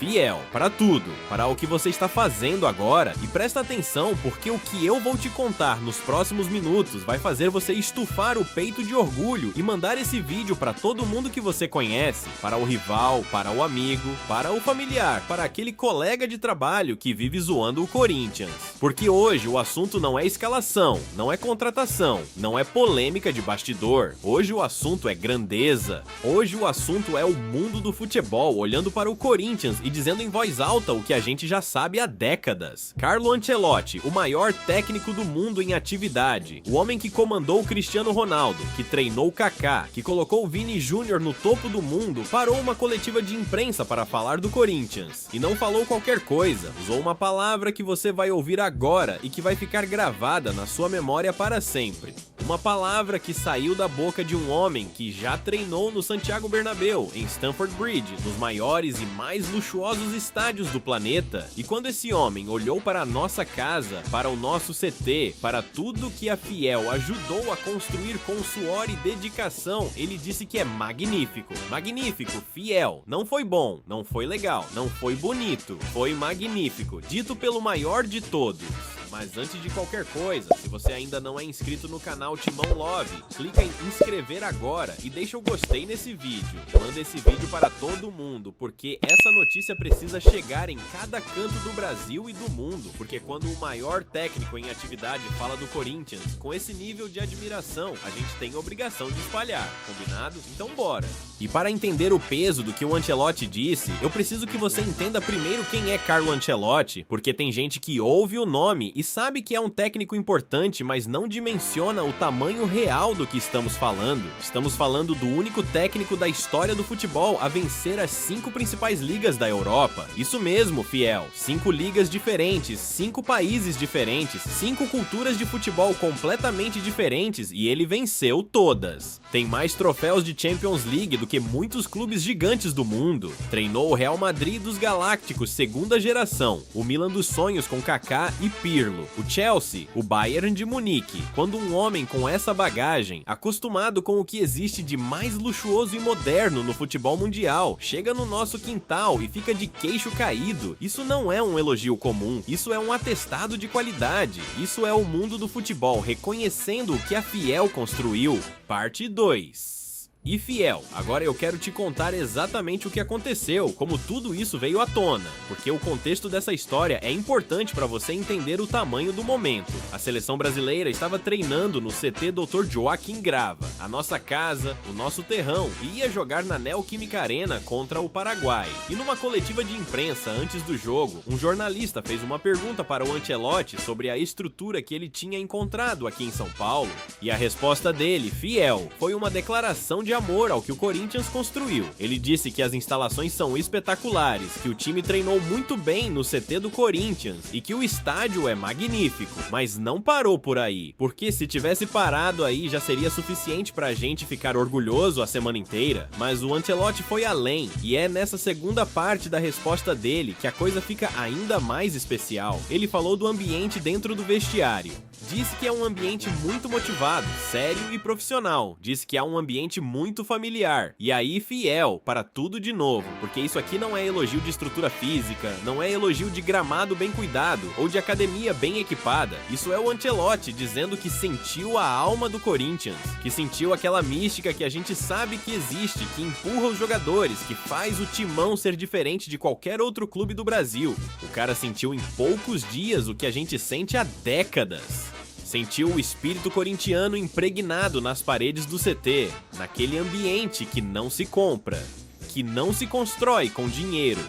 fiel para tudo, para o que você está fazendo agora, e presta atenção porque o que eu vou te contar nos próximos minutos vai fazer você estufar o peito de orgulho e mandar esse vídeo para todo mundo que você conhece, para o rival, para o amigo, para o familiar, para aquele colega de trabalho que vive zoando o Corinthians. Porque hoje o assunto não é escalação, não é contratação, não é polêmica de bastidor. Hoje o assunto é grandeza. Hoje o assunto é o mundo do futebol olhando para o Corinthians e dizendo em voz alta o que a gente já sabe há décadas. Carlo Ancelotti, o maior técnico do mundo em atividade, o homem que comandou o Cristiano Ronaldo, que treinou o Kaká, que colocou o Vini Júnior no topo do mundo, parou uma coletiva de imprensa para falar do Corinthians. E não falou qualquer coisa, usou uma palavra que você vai ouvir agora e que vai ficar gravada na sua memória para sempre. Uma palavra que saiu da boca de um homem que já treinou no Santiago Bernabéu, em Stamford Bridge, nos maiores e mais luxuosos estádios do planeta. E quando esse homem olhou para a nossa casa, para o nosso CT, para tudo que a Fiel ajudou a construir com suor e dedicação, ele disse que é magnífico. Magnífico, Fiel. Não foi bom, não foi legal, não foi bonito, foi magnífico, dito pelo maior de todos. Mas antes de qualquer coisa, se você ainda não é inscrito no canal Timão Love, clica em inscrever agora e deixa o gostei nesse vídeo. Manda esse vídeo para todo mundo, porque essa notícia precisa chegar em cada canto do Brasil e do mundo. Porque quando o maior técnico em atividade fala do Corinthians, com esse nível de admiração, a gente tem obrigação de espalhar, combinado? Então bora! E para entender o peso do que o Ancelotti disse, eu preciso que você entenda primeiro quem é Carlo Ancelotti, porque tem gente que ouve o nome e sabe que é um técnico importante, mas não dimensiona o tamanho real do que estamos falando. Estamos falando do único técnico da história do futebol a vencer as 5 principais ligas da Europa. Isso mesmo, fiel. 5 ligas diferentes, 5 países diferentes, 5 culturas de futebol completamente diferentes e ele venceu todas. Tem mais troféus de Champions League do que muitos clubes gigantes do mundo. Treinou o Real Madrid dos Galácticos segunda geração, o Milan dos sonhos com Kaká e Pirlo, o Chelsea, o Bayern de Munique. Quando um homem com essa bagagem, acostumado com o que existe de mais luxuoso e moderno no futebol mundial, chega no nosso quintal e fica de queixo caído, isso não é um elogio comum, isso é um atestado de qualidade, isso é o mundo do futebol reconhecendo o que a Fiel construiu. Parte 2. E Fiel, agora eu quero te contar exatamente o que aconteceu, como tudo isso veio à tona, porque o contexto dessa história é importante para você entender o tamanho do momento. A seleção brasileira estava treinando no CT Dr. Joaquim Grava, a nossa casa, o nosso terrão, e ia jogar na Neoquímica Arena contra o Paraguai. E numa coletiva de imprensa antes do jogo, um jornalista fez uma pergunta para o Ancelotti sobre a estrutura que ele tinha encontrado aqui em São Paulo, e a resposta dele, Fiel, foi uma declaração de amor ao que o Corinthians construiu. Ele disse que as instalações são espetaculares, que o time treinou muito bem no CT do Corinthians e que o estádio é magnífico, mas não parou por aí, porque se tivesse parado aí já seria suficiente pra gente ficar orgulhoso a semana inteira, mas o Ancelotti foi além, e é nessa segunda parte da resposta dele que a coisa fica ainda mais especial. Ele falou do ambiente dentro do vestiário. Disse que é um ambiente muito motivado, sério e profissional. Disse que é um ambiente muito familiar. E aí, Fiel, para tudo de novo, porque isso aqui não é elogio de estrutura física, não é elogio de gramado bem cuidado ou de academia bem equipada. Isso é o Ancelotti dizendo que sentiu a alma do Corinthians, que sentiu aquela mística que a gente sabe que existe, que empurra os jogadores, que faz o Timão ser diferente de qualquer outro clube do Brasil. O cara sentiu em poucos dias o que a gente sente há décadas. Sentiu o espírito corintiano impregnado nas paredes do CT, naquele ambiente que não se compra, que não se constrói com dinheiro,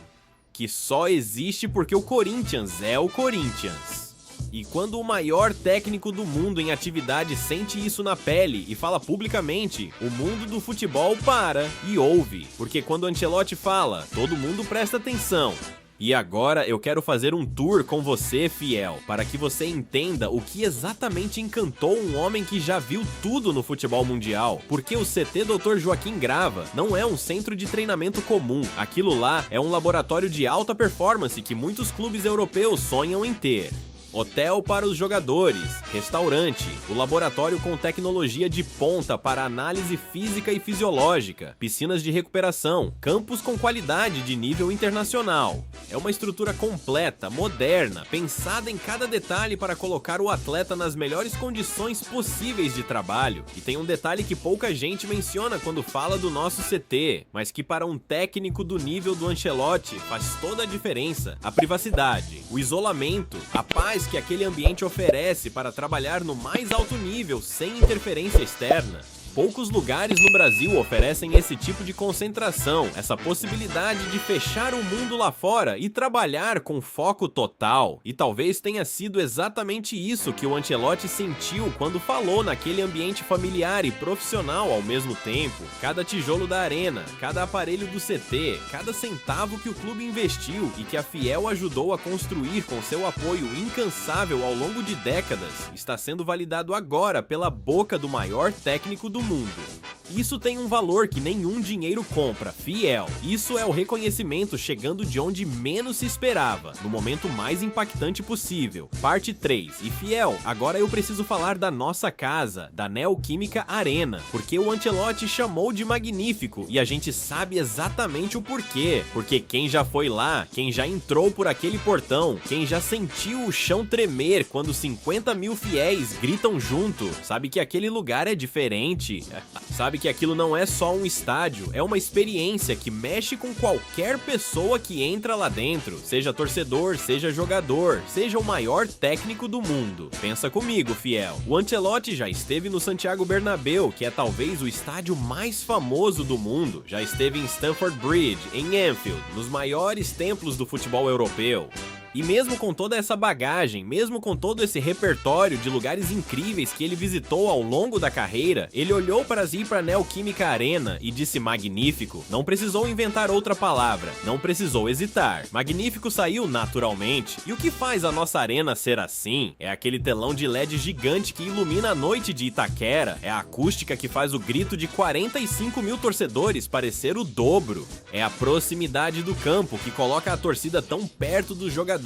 que só existe porque o Corinthians é o Corinthians. E quando o maior técnico do mundo em atividade sente isso na pele e fala publicamente, o mundo do futebol para e ouve, porque quando Ancelotti fala, todo mundo presta atenção. E agora eu quero fazer um tour com você, Fiel, para que você entenda o que exatamente encantou um homem que já viu tudo no futebol mundial. Porque o CT Dr. Joaquim Grava não é um centro de treinamento comum. Aquilo lá é um laboratório de alta performance que muitos clubes europeus sonham em ter. Hotel para os jogadores, restaurante, o laboratório com tecnologia de ponta para análise física e fisiológica, piscinas de recuperação, campus com qualidade de nível internacional. É uma estrutura completa, moderna, pensada em cada detalhe para colocar o atleta nas melhores condições possíveis de trabalho. E tem um detalhe que pouca gente menciona quando fala do nosso CT, mas que para um técnico do nível do Ancelotti faz toda a diferença: a privacidade, o isolamento, a paz que aquele ambiente oferece para trabalhar no mais alto nível sem interferência externa. Poucos lugares no Brasil oferecem esse tipo de concentração, essa possibilidade de fechar o mundo lá fora e trabalhar com foco total. E talvez tenha sido exatamente isso que o Ancelotti sentiu quando falou naquele ambiente familiar e profissional ao mesmo tempo. Cada tijolo da arena, cada aparelho do CT, cada centavo que o clube investiu e que a Fiel ajudou a construir com seu apoio incansável ao longo de décadas, está sendo validado agora pela boca do maior técnico do mundo. Isso tem um valor que nenhum dinheiro compra, Fiel. Isso é o reconhecimento chegando de onde menos se esperava, no momento mais impactante possível. Parte 3. E Fiel, agora eu preciso falar da nossa casa, da Neoquímica Arena, porque o Ancelotti chamou de magnífico e a gente sabe exatamente o porquê. Porque quem já foi lá, quem já entrou por aquele portão, quem já sentiu o chão tremer quando 50 mil fiéis gritam junto, sabe que aquele lugar é diferente. Sabe que aquilo não é só um estádio, é uma experiência que mexe com qualquer pessoa que entra lá dentro, seja torcedor, seja jogador, seja o maior técnico do mundo. Pensa comigo, Fiel. O Ancelotti já esteve no Santiago Bernabéu, que é talvez o estádio mais famoso do mundo. Já esteve em Stamford Bridge, em Anfield, nos maiores templos do futebol europeu. E mesmo com toda essa bagagem, mesmo com todo esse repertório de lugares incríveis que ele visitou ao longo da carreira, ele olhou para a Neoquímica Arena e disse magnífico. Não precisou inventar outra palavra, não precisou hesitar. Magnífico saiu naturalmente. E o que faz a nossa arena ser assim? É aquele telão de LED gigante que ilumina a noite de Itaquera, é a acústica que faz o grito de 45 mil torcedores parecer o dobro. É a proximidade do campo que coloca a torcida tão perto dos jogadores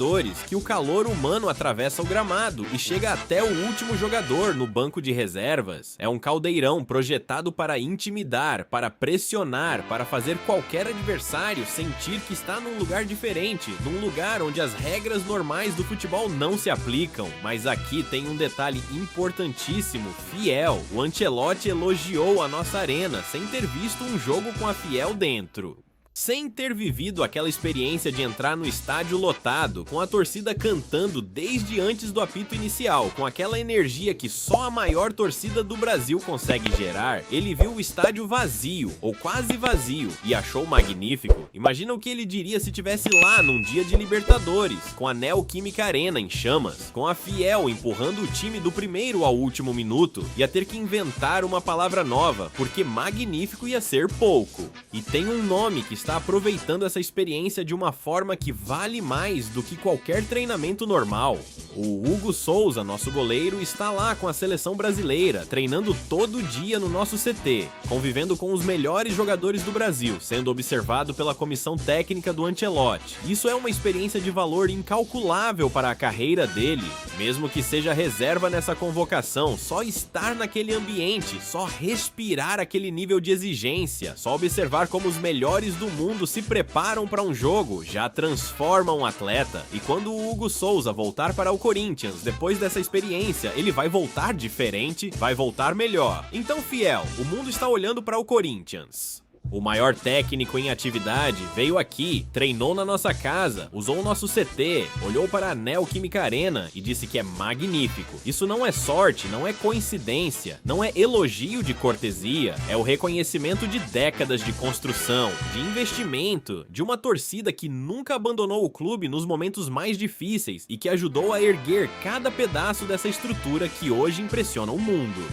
que o calor humano atravessa o gramado e chega até o último jogador no banco de reservas. É um caldeirão projetado para intimidar, para pressionar, para fazer qualquer adversário sentir que está num lugar diferente, num lugar onde as regras normais do futebol não se aplicam. Mas aqui tem um detalhe importantíssimo: Fiel. O Ancelotti elogiou a nossa arena sem ter visto um jogo com a Fiel dentro. Sem ter vivido aquela experiência de entrar no estádio lotado, com a torcida cantando desde antes do apito inicial, com aquela energia que só a maior torcida do Brasil consegue gerar, ele viu o estádio vazio, ou quase vazio, e achou magnífico. Imagina o que ele diria se tivesse lá num dia de Libertadores, com a Neoquímica Arena em chamas, com a Fiel empurrando o time do primeiro ao último minuto, ia ter que inventar uma palavra nova, porque magnífico ia ser pouco. E tem um nome que está aproveitando essa experiência de uma forma que vale mais do que qualquer treinamento normal. O Hugo Souza, nosso goleiro, está lá com a seleção brasileira, treinando todo dia no nosso CT, convivendo com os melhores jogadores do Brasil, sendo observado pela comissão técnica do Ancelotti. Isso é uma experiência de valor incalculável para a carreira dele, mesmo que seja reserva nessa convocação. Só estar naquele ambiente, só respirar aquele nível de exigência, só observar como os melhores do mundo se preparam para um jogo, já transforma um atleta. E quando o Hugo Souza voltar para o Corinthians, depois dessa experiência, ele vai voltar diferente, vai voltar melhor. Então, Fiel, o mundo está olhando para o Corinthians. O maior técnico em atividade veio aqui, treinou na nossa casa, usou o nosso CT, olhou para a Neoquímica Arena e disse que é magnífico. Isso não é sorte, não é coincidência, não é elogio de cortesia, é o reconhecimento de décadas de construção, de investimento, de uma torcida que nunca abandonou o clube nos momentos mais difíceis e que ajudou a erguer cada pedaço dessa estrutura que hoje impressiona o mundo.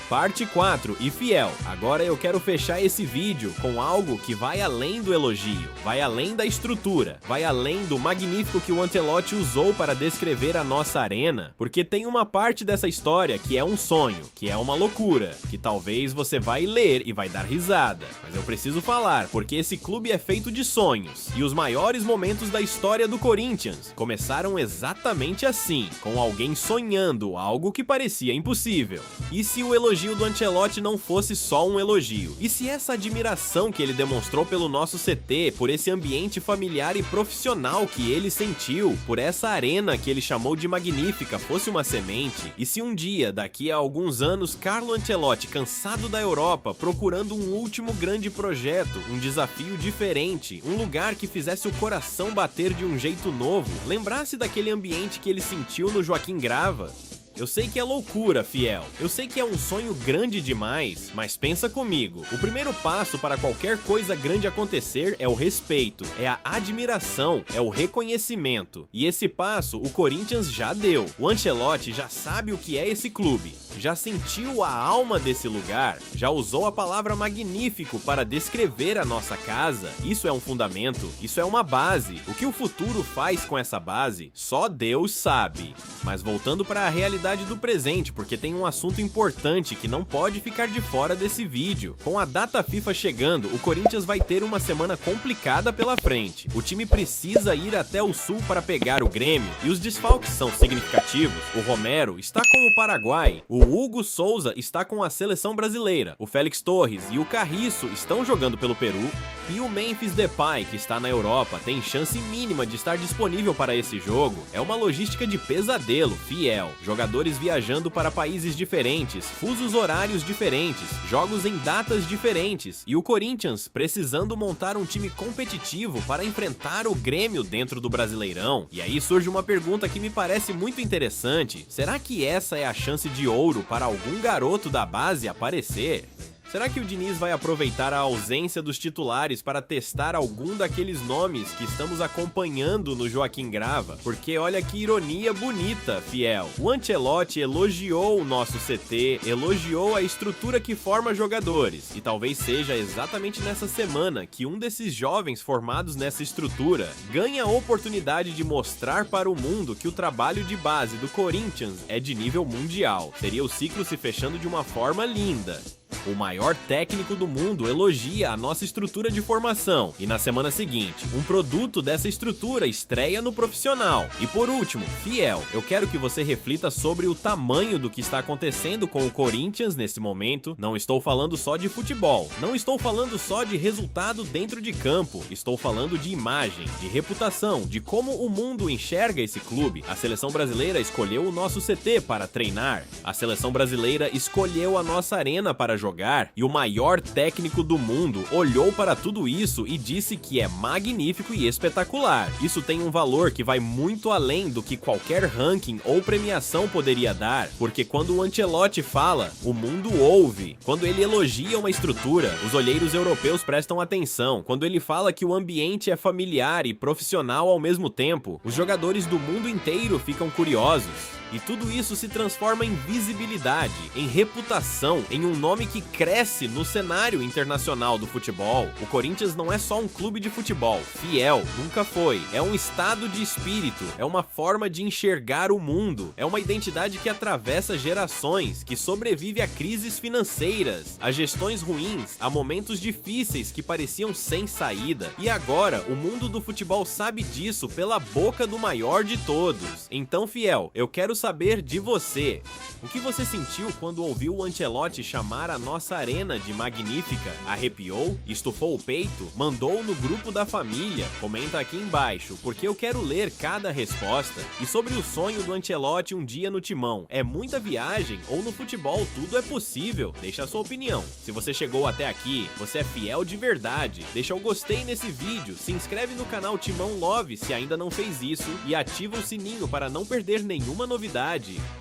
Parte 4. E fiel, agora eu quero fechar esse vídeo com algo que vai além do elogio, vai além da estrutura, vai além do magnífico que o Ancelotti usou para descrever a nossa arena, porque tem uma parte dessa história que é um sonho, que é uma loucura, que talvez você vai ler e vai dar risada, mas eu preciso falar, porque esse clube é feito de sonhos, e os maiores momentos da história do Corinthians começaram exatamente assim, com alguém sonhando algo que parecia impossível. E se o elogio do Ancelotti não fosse só um elogio? E se essa admiração que ele demonstrou pelo nosso CT, por esse ambiente familiar e profissional que ele sentiu, por essa arena que ele chamou de magnífica, fosse uma semente? E se um dia, daqui a alguns anos, Carlo Ancelotti, cansado da Europa, procurando um último grande projeto, um desafio diferente, um lugar que fizesse o coração bater de um jeito novo, lembrasse daquele ambiente que ele sentiu no Joaquim Grava? Eu sei que é loucura, fiel. Eu sei que é um sonho grande demais, mas pensa comigo. O primeiro passo para qualquer coisa grande acontecer é o respeito, é a admiração, é o reconhecimento. E esse passo o Corinthians já deu. O Ancelotti já sabe o que é esse clube, já sentiu a alma desse lugar, já usou a palavra magnífico para descrever a nossa casa. Isso é um fundamento, isso é uma base. O que o futuro faz com essa base, só Deus sabe. Mas voltando para a realidade do presente, porque tem um assunto importante que não pode ficar de fora desse vídeo. Com a data FIFA chegando, o Corinthians vai ter uma semana complicada pela frente. O time precisa ir até o sul para pegar o Grêmio, e os desfalques são significativos. O Romero está com o Paraguai, o Hugo Souza está com a seleção brasileira, o Félix Torres e o Carriço estão jogando pelo Peru, e o Memphis Depay, que está na Europa, tem chance mínima de estar disponível para esse jogo. É uma logística de pesadelo, fiel. Jogadores viajando para países diferentes, fusos horários diferentes, jogos em datas diferentes, e o Corinthians precisando montar um time competitivo para enfrentar o Grêmio dentro do Brasileirão. E aí surge uma pergunta que me parece muito interessante: será que essa é a chance de ouro para algum garoto da base aparecer? Será que o Diniz vai aproveitar a ausência dos titulares para testar algum daqueles nomes que estamos acompanhando no Joaquim Grava? Porque olha que ironia bonita, fiel. O Ancelotti elogiou o nosso CT, elogiou a estrutura que forma jogadores. E talvez seja exatamente nessa semana que um desses jovens formados nessa estrutura ganha a oportunidade de mostrar para o mundo que o trabalho de base do Corinthians é de nível mundial. Seria o ciclo se fechando de uma forma linda. O maior técnico do mundo elogia a nossa estrutura de formação, e na semana seguinte, um produto dessa estrutura estreia no profissional. E por último, fiel, eu quero que você reflita sobre o tamanho do que está acontecendo com o Corinthians nesse momento. Não estou falando só de futebol, não estou falando só de resultado dentro de campo, estou falando de imagem, de reputação, de como o mundo enxerga esse clube. A seleção brasileira escolheu o nosso CT para treinar, a seleção brasileira escolheu a nossa arena para jogar, e o maior técnico do mundo olhou para tudo isso e disse que é magnífico e espetacular. Isso tem um valor que vai muito além do que qualquer ranking ou premiação poderia dar, porque quando o Ancelotti fala, o mundo ouve. Quando ele elogia uma estrutura, os olheiros europeus prestam atenção. Quando ele fala que o ambiente é familiar e profissional ao mesmo tempo, os jogadores do mundo inteiro ficam curiosos. E tudo isso se transforma em visibilidade, em reputação, em um nome que cresce no cenário internacional do futebol. O Corinthians não é só um clube de futebol, fiel, nunca foi. É um estado de espírito, é uma forma de enxergar o mundo, é uma identidade que atravessa gerações, que sobrevive a crises financeiras, a gestões ruins, a momentos difíceis que pareciam sem saída. E agora, o mundo do futebol sabe disso pela boca do maior de todos. Então, fiel, eu quero saber de você. O que você sentiu quando ouviu o Ancelotti chamar a nossa arena de magnífica? Arrepiou? Estufou o peito? Mandou no grupo da família? Comenta aqui embaixo, porque eu quero ler cada resposta. E sobre o sonho do Ancelotti um dia no Timão, é muita viagem ou no futebol tudo é possível? Deixa a sua opinião. Se você chegou até aqui, você é fiel de verdade. Deixa o gostei nesse vídeo, se inscreve no canal Timão Love se ainda não fez isso e ativa o sininho para não perder nenhuma novidade.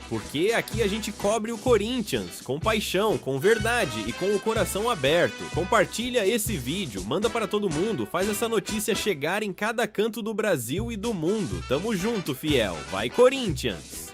Porque aqui a gente cobre o Corinthians com paixão, com verdade e com o coração aberto. Compartilha esse vídeo, manda para todo mundo, faz essa notícia chegar em cada canto do Brasil e do mundo. Tamo junto, fiel. Vai, Corinthians!